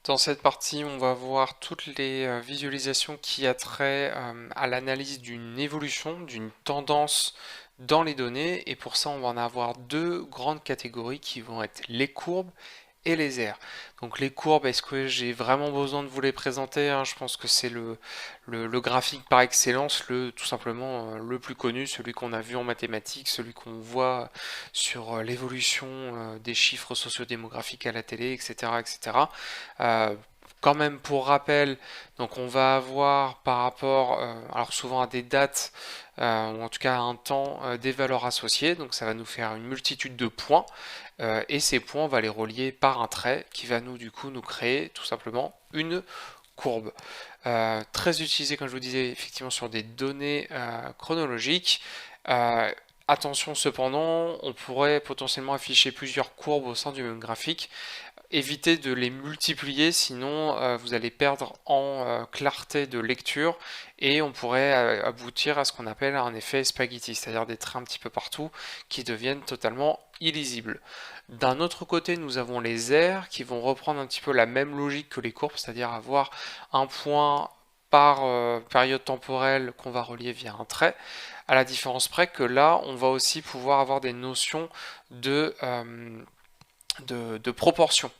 Dans cette partie, on va voir toutes les visualisations qui a trait à l'analyse d'une évolution, d'une tendance dans les données. Et pour ça, on va en avoir deux grandes catégories qui vont être les courbes et les aires. Donc les courbes, est-ce que j'ai vraiment besoin de vous les présenter, hein? Je pense que c'est le graphique par excellence, tout simplement le plus connu, celui qu'on a vu en mathématiques, celui qu'on voit sur l'évolution des chiffres sociodémographiques à la télé, etc. etc. Euh, Quand même pour rappel, donc on va avoir par rapport, alors souvent à des dates, ou en tout cas à un temps, des valeurs associées, donc ça va nous faire une multitude de points, et ces points on va les relier par un trait qui va nous du coup nous créer tout simplement une courbe. Très utilisé comme je vous disais effectivement sur des données chronologiques. Euh, Attention cependant, on pourrait potentiellement afficher plusieurs courbes au sein du même graphique. Évitez de les multiplier, sinon vous allez perdre en clarté de lecture et on pourrait aboutir à ce qu'on appelle un effet spaghetti, c'est-à-dire des traits un petit peu partout qui deviennent totalement illisibles. D'un autre côté, nous avons les aires qui vont reprendre un petit peu la même logique que les courbes, c'est-à-dire avoir un point par période temporelle qu'on va relier via un trait, à la différence près que là, on va aussi pouvoir avoir des notions de proportion.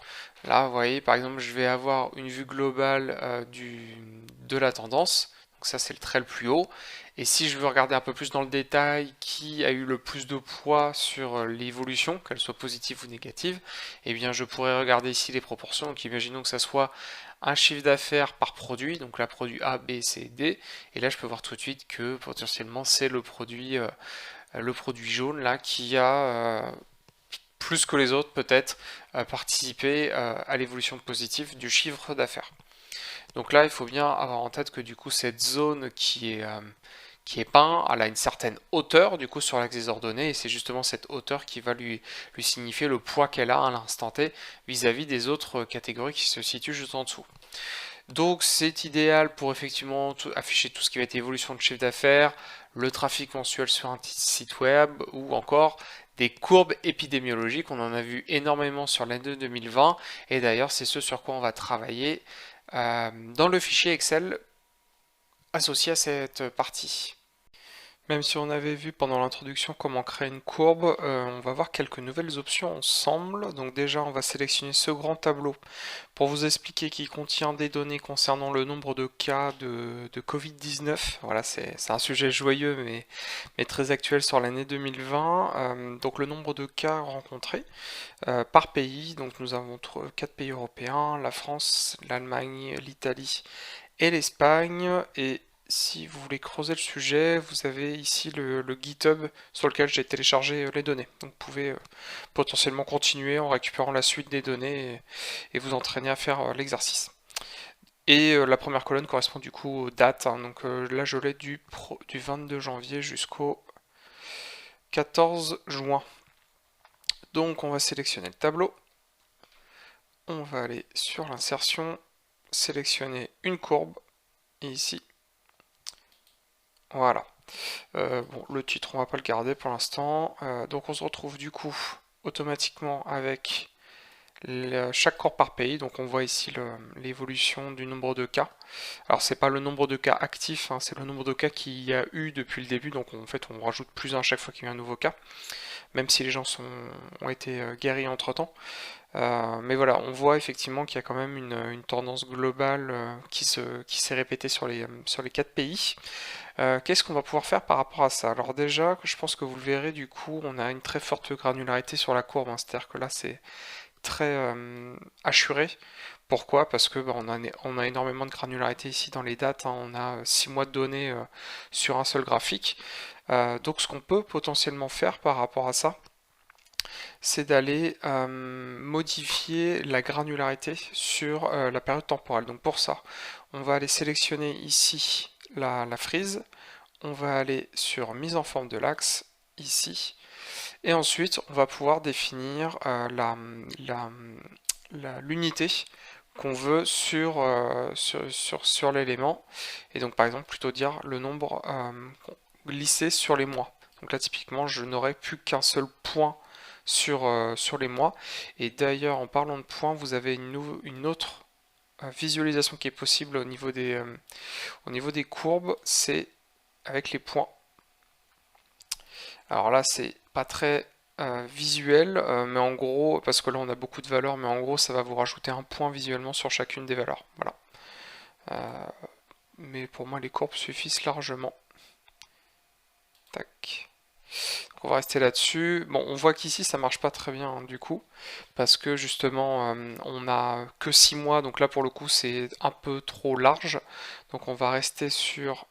Là, vous voyez, par exemple, je vais avoir une vue globale de la tendance. Donc ça, c'est le trait le plus haut. Et si je veux regarder un peu plus dans le détail qui a eu le plus de poids sur l'évolution, qu'elle soit positive ou négative, eh bien, je pourrais regarder ici les proportions. Donc, imaginons que ça soit un chiffre d'affaires par produit, donc là, produit A, B, C, D. Et là, je peux voir tout de suite que potentiellement, c'est le produit jaune là qui a plus que les autres peut-être participer à l'évolution positive du chiffre d'affaires. Donc là, il faut bien avoir en tête que du coup cette zone qui est peinte, elle a une certaine hauteur du coup sur l'axe des ordonnées et c'est justement cette hauteur qui va lui signifier le poids qu'elle a à l'instant T vis-à-vis des autres catégories qui se situent juste en dessous. Donc c'est idéal pour effectivement afficher tout ce qui va être évolution de chiffre d'affaires, le trafic mensuel sur un site web ou encore des courbes épidémiologiques. On en a vu énormément sur l'année 2020 et d'ailleurs c'est ce sur quoi on va travailler dans le fichier Excel associé à cette partie. Même si on avait vu pendant l'introduction comment créer une courbe, on va voir quelques nouvelles options ensemble. Donc déjà, on va sélectionner ce grand tableau pour vous expliquer qu'il contient des données concernant le nombre de cas de Covid-19. Voilà, c'est un sujet joyeux mais très actuel sur l'année 2020. Donc le nombre de cas rencontrés par pays. Donc nous avons 4 pays européens, la France, l'Allemagne, l'Italie et l'Espagne. Et si vous voulez creuser le sujet, vous avez ici le GitHub sur lequel j'ai téléchargé les données. Donc vous pouvez potentiellement continuer en récupérant la suite des données et vous entraîner à faire l'exercice. Et la première colonne correspond du coup aux dates, hein. Donc là je l'ai du 22 janvier jusqu'au 14 juin. Donc on va sélectionner le tableau. On va aller sur l'insertion, sélectionner une courbe, et ici, voilà. Bon, le titre, on va pas le garder pour l'instant. Donc on se retrouve du coup automatiquement avec chaque courbe par pays. Donc on voit ici l'évolution du nombre de cas. Alors c'est pas le nombre de cas actifs, hein, c'est le nombre de cas qu'il y a eu depuis le début. Donc en fait on rajoute plus un à chaque fois qu'il y a un nouveau cas, même si les gens ont été guéris entre temps. Mais voilà, on voit effectivement qu'il y a quand même une tendance globale qui s'est répétée sur les 4 pays. Qu'est-ce qu'on va pouvoir faire par rapport à ça? Alors déjà, je pense que vous le verrez, du coup, on a une très forte granularité sur la courbe, hein. C'est-à-dire que là, c'est très assuré. Pourquoi? Parce que on a énormément de granularité ici dans les dates, hein. On a 6 mois de données sur un seul graphique. Donc ce qu'on peut potentiellement faire par rapport à ça, c'est d'aller modifier la granularité sur la période temporelle. Donc pour ça, on va aller sélectionner ici la frise, on va aller sur mise en forme de l'axe, ici, et ensuite on va pouvoir définir l'unité qu'on veut sur l'élément, et donc par exemple plutôt dire le nombre glissé sur les mois. Donc là typiquement je n'aurai plus qu'un seul point sur les mois. Et d'ailleurs, en parlant de points, vous avez une autre visualisation qui est possible au niveau des courbes, c'est avec les points. Alors là, c'est pas très visuel, mais en gros, parce que là on a beaucoup de valeurs, mais en gros ça va vous rajouter un point visuellement sur chacune des valeurs. Voilà. Mais pour moi les courbes suffisent largement. Tac. Donc on va rester là-dessus. Bon, on voit qu'ici ça marche pas très bien, hein, du coup, parce que justement on a que 6 mois, donc là pour le coup c'est un peu trop large. Donc on va rester sur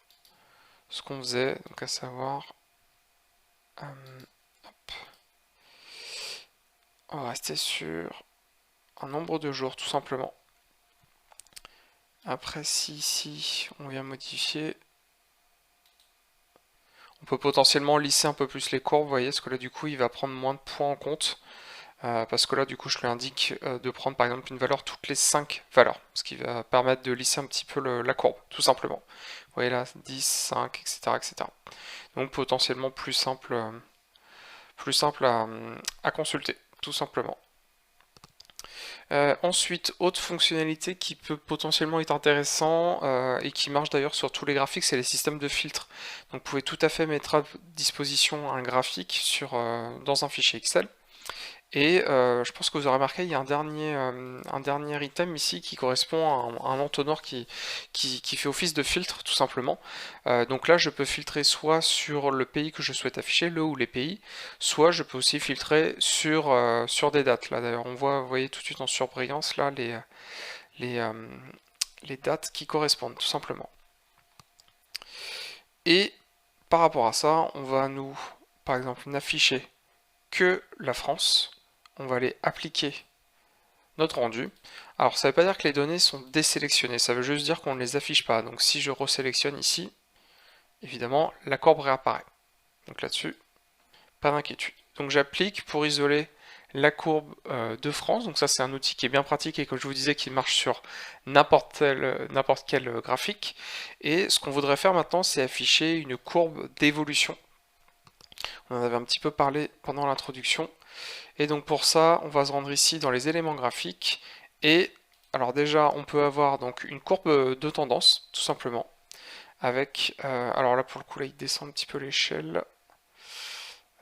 ce qu'on faisait, donc à savoir on va rester sur un nombre de jours tout simplement. Après, si ici on vient modifier, on peut potentiellement lisser un peu plus les courbes, vous voyez, parce que là du coup il va prendre moins de points en compte. Parce que là du coup je lui indique de prendre par exemple une valeur toutes les 5 valeurs, ce qui va permettre de lisser un petit peu la courbe, tout simplement. Vous voyez là, 10, 5, etc. etc. Donc potentiellement plus simple à consulter, tout simplement. Ensuite, autre fonctionnalité qui peut potentiellement être intéressant et qui marche d'ailleurs sur tous les graphiques, c'est les systèmes de filtres. Donc vous pouvez tout à fait mettre à disposition un graphique dans un fichier Excel. Et je pense que vous aurez remarqué, il y a un dernier item ici qui correspond à un entonnoir qui fait office de filtre tout simplement. Donc là je peux filtrer soit sur le pays que je souhaite afficher, le ou les pays, soit je peux aussi filtrer sur des dates. Là d'ailleurs on voit, vous voyez tout de suite en surbrillance là les dates qui correspondent tout simplement. Et par rapport à ça, on va nous, par exemple, n'afficher que la France. On va aller appliquer notre rendu. Alors ça ne veut pas dire que les données sont désélectionnées, ça veut juste dire qu'on ne les affiche pas. Donc si je resélectionne ici, évidemment la courbe réapparaît. Donc là-dessus, pas d'inquiétude. Donc j'applique pour isoler la courbe de France. Donc ça c'est un outil qui est bien pratique et comme je vous disais qui marche sur n'importe quel graphique. Et ce qu'on voudrait faire maintenant c'est afficher une courbe d'évolution. On en avait un petit peu parlé pendant l'introduction. Et donc pour ça, on va se rendre ici dans les éléments graphiques. Et alors déjà, on peut avoir donc une courbe de tendance, tout simplement. Avec, alors là pour le coup, là il descend un petit peu l'échelle.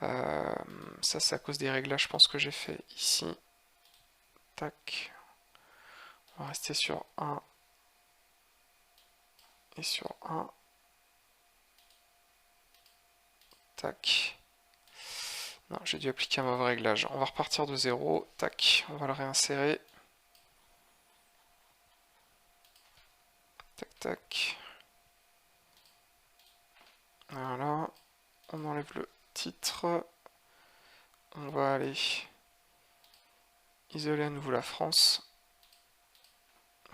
Ça c'est à cause des réglages, je pense que j'ai fait ici. Tac. On va rester sur 1 et sur 1. Tac. Non, j'ai dû appliquer un mauvais réglage. On va repartir de 0. Tac, on va le réinsérer. Tac, tac. Voilà. On enlève le titre. On va aller isoler à nouveau la France.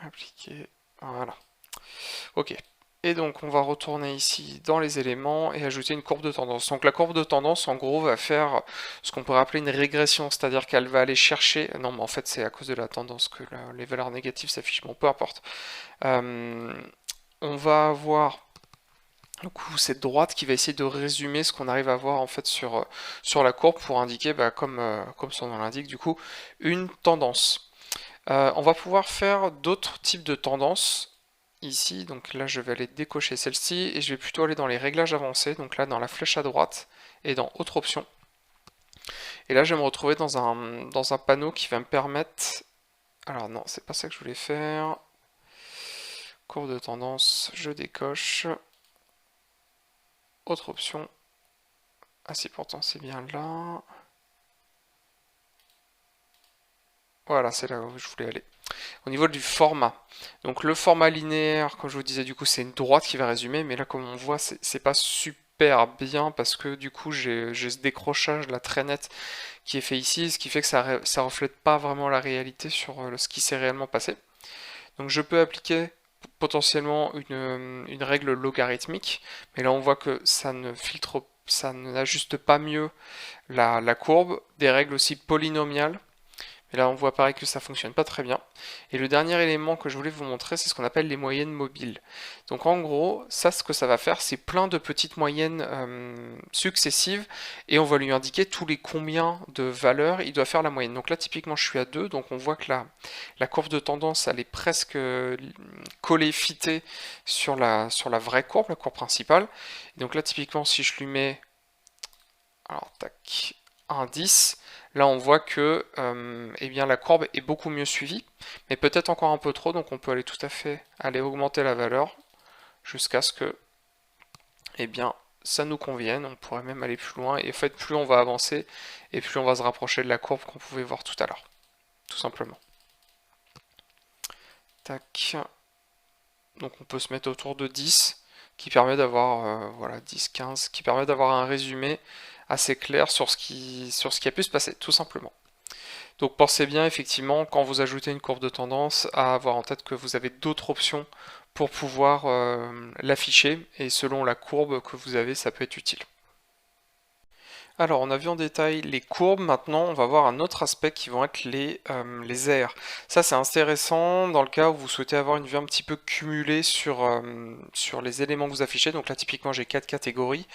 Appliquer. Voilà. Ok. Et donc on va retourner ici dans les éléments et ajouter une courbe de tendance. Donc la courbe de tendance en gros va faire ce qu'on pourrait appeler une régression, c'est-à-dire qu'elle va aller chercher... Non mais en fait c'est à cause de la tendance que les valeurs négatives s'affichent, bon peu importe. On va avoir du coup cette droite qui va essayer de résumer ce qu'on arrive à voir en fait sur la courbe pour indiquer, comme son nom l'indique du coup, une tendance. On va pouvoir faire d'autres types de tendances ici, donc là je vais aller décocher celle-ci et je vais plutôt aller dans les réglages avancés, donc là dans la flèche à droite et dans autre option. Et là je vais me retrouver dans un panneau qui va me permettre... Alors non, c'est pas ça que je voulais faire. Courbe de tendance, je décoche. Autre option. Ah si, pourtant c'est bien là. Voilà, c'est là où je voulais aller. Au niveau du format, donc le format linéaire, comme je vous disais, du coup c'est une droite qui va résumer, mais là comme on voit c'est pas super bien parce que du coup j'ai ce décrochage là très net qui est fait ici, ce qui fait que ça reflète pas vraiment la réalité sur ce qui s'est réellement passé. Donc je peux appliquer potentiellement une règle logarithmique, mais là on voit que ça n'ajuste pas mieux la courbe, des règles aussi polynomiales. Et là, on voit pareil que ça fonctionne pas très bien. Et le dernier élément que je voulais vous montrer, c'est ce qu'on appelle les moyennes mobiles. Donc en gros, ça, ce que ça va faire, c'est plein de petites moyennes successives, et on va lui indiquer tous les combien de valeurs il doit faire la moyenne. Donc là, typiquement, je suis à 2, donc on voit que la courbe de tendance, elle est presque collée, fitée sur la vraie courbe, la courbe principale. Et donc là, typiquement, si je lui mets, alors tac, un 10, là on voit que eh bien, la courbe est beaucoup mieux suivie, mais peut-être encore un peu trop, donc on peut aller tout à fait aller augmenter la valeur jusqu'à ce que eh bien, ça nous convienne. On pourrait même aller plus loin, et en fait plus on va avancer et plus on va se rapprocher de la courbe qu'on pouvait voir tout à l'heure, tout simplement. Tac. Donc on peut se mettre autour de 10, qui permet d'avoir, voilà, 10, 15, qui permet d'avoir un résumé assez clair sur ce qui a pu se passer, tout simplement. Donc pensez bien, effectivement, quand vous ajoutez une courbe de tendance, à avoir en tête que vous avez d'autres options pour pouvoir l'afficher, et selon la courbe que vous avez, ça peut être utile. Alors, on a vu en détail les courbes. Maintenant, on va voir un autre aspect qui vont être les airs. Ça, c'est intéressant dans le cas où vous souhaitez avoir une vue un petit peu cumulée sur les éléments que vous affichez. Donc là, typiquement, j'ai 4 catégories.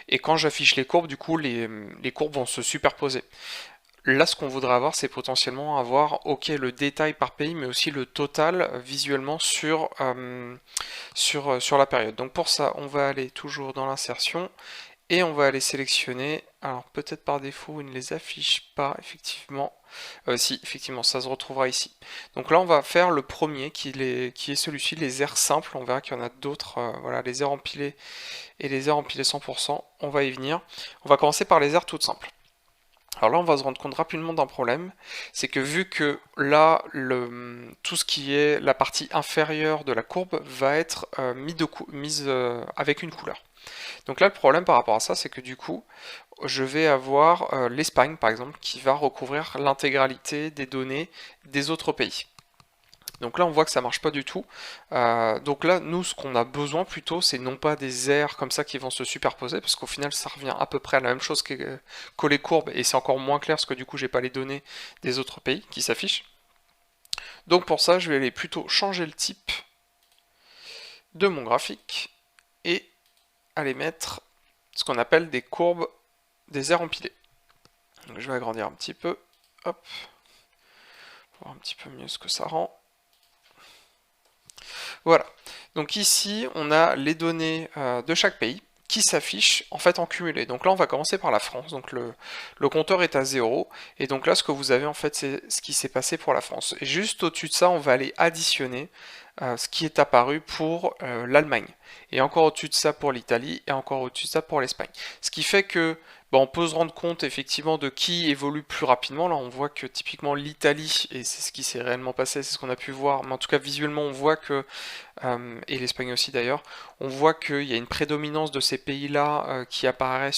Et quand j'affiche les courbes, du coup, les courbes vont se superposer. Là, ce qu'on voudrait avoir, c'est potentiellement avoir, ok, le détail par pays, mais aussi le total visuellement sur la période. Donc pour ça, on va aller toujours dans l'insertion, et on va aller sélectionner, alors peut-être par défaut il ne les affiche pas, effectivement, si, effectivement, ça se retrouvera ici. Donc là on va faire le premier qui est celui-ci, les airs simples. On verra qu'il y en a d'autres, voilà, les airs empilés et les airs empilés 100%, on va y venir. On va commencer par les airs toutes simples. Alors là, on va se rendre compte rapidement d'un problème, c'est que vu que là, tout ce qui est la partie inférieure de la courbe va être mise avec une couleur. Donc là, le problème par rapport à ça, c'est que du coup, je vais avoir l'Espagne, par exemple, qui va recouvrir l'intégralité des données des autres pays. Donc là, on voit que ça marche pas du tout. Donc là, nous, ce qu'on a besoin plutôt, c'est non pas des aires comme ça qui vont se superposer, parce qu'au final, ça revient à peu près à la même chose que les courbes, et c'est encore moins clair, parce que du coup, j'ai pas les données des autres pays qui s'affichent. Donc pour ça, je vais aller plutôt changer le type de mon graphique, et aller mettre ce qu'on appelle des courbes, des airs empilés. Donc je vais agrandir un petit peu, hop, pour voir un petit peu mieux ce que ça rend. Voilà, donc ici on a les données de chaque pays qui s'affichent en fait en cumulé. Donc là on va commencer par la France, donc le compteur est à 0, et donc là ce que vous avez en fait c'est ce qui s'est passé pour la France. Et juste au-dessus de ça on va aller additionner ce qui est apparu pour l'Allemagne, et encore au-dessus de ça pour l'Italie, et encore au-dessus de ça pour l'Espagne. Ce qui fait que on peut se rendre compte effectivement de qui évolue plus rapidement. Là on voit que typiquement l'Italie, et c'est ce qui s'est réellement passé, c'est ce qu'on a pu voir, mais en tout cas visuellement on voit que, et l'Espagne aussi d'ailleurs, on voit qu'il y a une prédominance de ces pays-là qui apparaît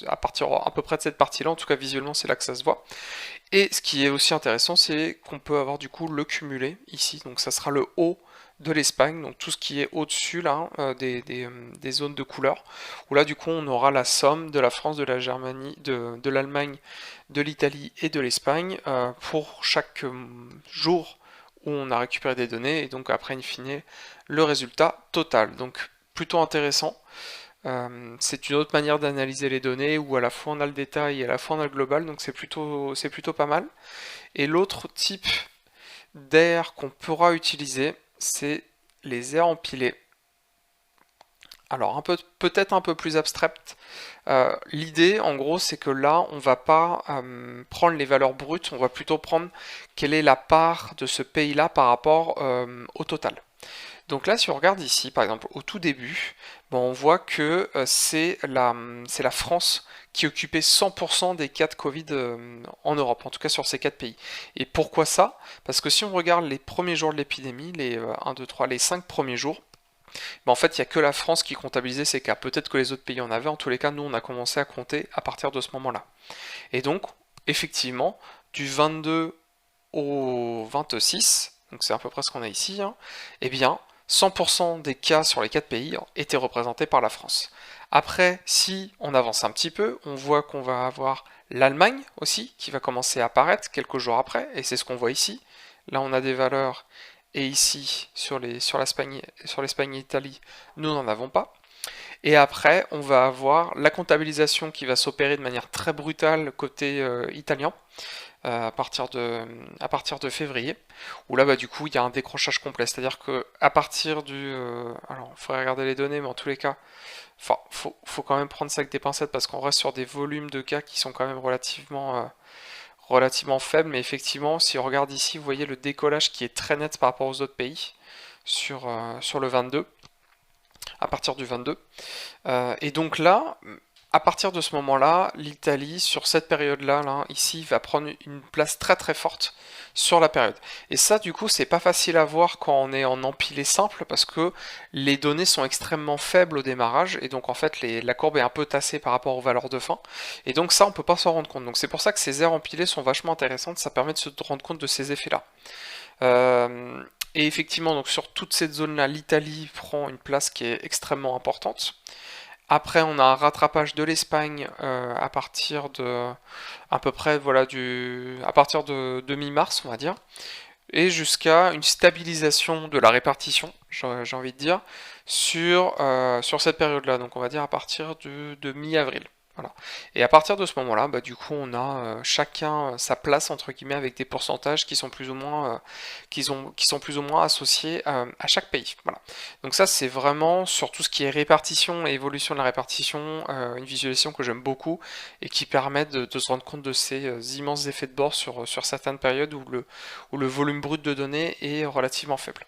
à partir à peu près de cette partie-là, en tout cas visuellement c'est là que ça se voit. Et ce qui est aussi intéressant, c'est qu'on peut avoir du coup le cumulé ici, donc ça sera le haut de l'Espagne, donc tout ce qui est au-dessus là, des zones de couleur, où là du coup on aura la somme de la France, de la Germanie, de l'Allemagne, de l'Italie et de l'Espagne pour chaque jour où on a récupéré des données, et donc après in fine le résultat total. Donc plutôt intéressant. C'est une autre manière d'analyser les données où à la fois on a le détail et à la fois on a le global, donc c'est plutôt pas mal. Et l'autre type d'air qu'on pourra utiliser, c'est les airs empilés. Alors peut-être un peu plus abstract. L'idée en gros c'est que là on va pas prendre les valeurs brutes, on va plutôt prendre quelle est la part de ce pays-là par rapport au total. Donc là, si on regarde ici, par exemple, au tout début, on voit que c'est la France qui occupait 100% des cas de Covid en Europe, en tout cas sur ces 4 pays. Et pourquoi ça? Parce que si on regarde les premiers jours de l'épidémie, les 1, 2, 3, les 5 premiers jours, en fait, il n'y a que la France qui comptabilisait ces cas. Peut-être que les autres pays en avaient, en tous les cas, nous, on a commencé à compter à partir de ce moment-là. Et donc, effectivement, du 22 au 26, donc c'est à peu près ce qu'on a ici, hein, eh bien, 100% des cas sur les 4 pays étaient représentés par la France. Après, si on avance un petit peu, on voit qu'on va avoir l'Allemagne aussi, qui va commencer à apparaître quelques jours après, et c'est ce qu'on voit ici. Là, on a des valeurs, et ici, sur l'Espagne et l'Italie, nous n'en avons pas. Et après, on va avoir la comptabilisation qui va s'opérer de manière très brutale côté italien, à partir de février, où là, bah, du coup, il y a un décrochage complet. C'est-à-dire que à partir du... alors, il faudrait regarder les données, mais en tous les cas, enfin, faut quand même prendre ça avec des pincettes, parce qu'on reste sur des volumes de cas qui sont quand même relativement faibles. Mais effectivement, si on regarde ici, vous voyez le décollage qui est très net par rapport aux autres pays sur le 22, à partir du 22. Et donc là, à partir de ce moment-là, l'Italie, sur cette période-là, là, ici, va prendre une place très très forte sur la période. Et ça, du coup, c'est pas facile à voir quand on est en empilé simple, parce que les données sont extrêmement faibles au démarrage, et donc en fait, la courbe est un peu tassée par rapport aux valeurs de fin. Et donc ça, on peut pas s'en rendre compte. Donc c'est pour ça que ces aires empilées sont vachement intéressantes, ça permet de se rendre compte de ces effets-là. Et effectivement, donc sur toute cette zone-là, l'Italie prend une place qui est extrêmement importante. Après, on a un rattrapage de l'Espagne à partir de à peu près voilà à partir de mi-mars, on va dire, et jusqu'à une stabilisation de la répartition, j'ai envie de dire, sur cette période-là. Donc, on va dire à partir de mi-avril. Voilà. Et à partir de ce moment-là, bah, du coup, on a chacun sa place entre guillemets avec des pourcentages qui sont plus ou moins, qui sont plus ou moins associés à chaque pays. Voilà. Donc ça, c'est vraiment sur tout ce qui est répartition et évolution de la répartition, une visualisation que j'aime beaucoup et qui permet de se rendre compte de ces immenses effets de bord sur certaines périodes où le volume brut de données est relativement faible.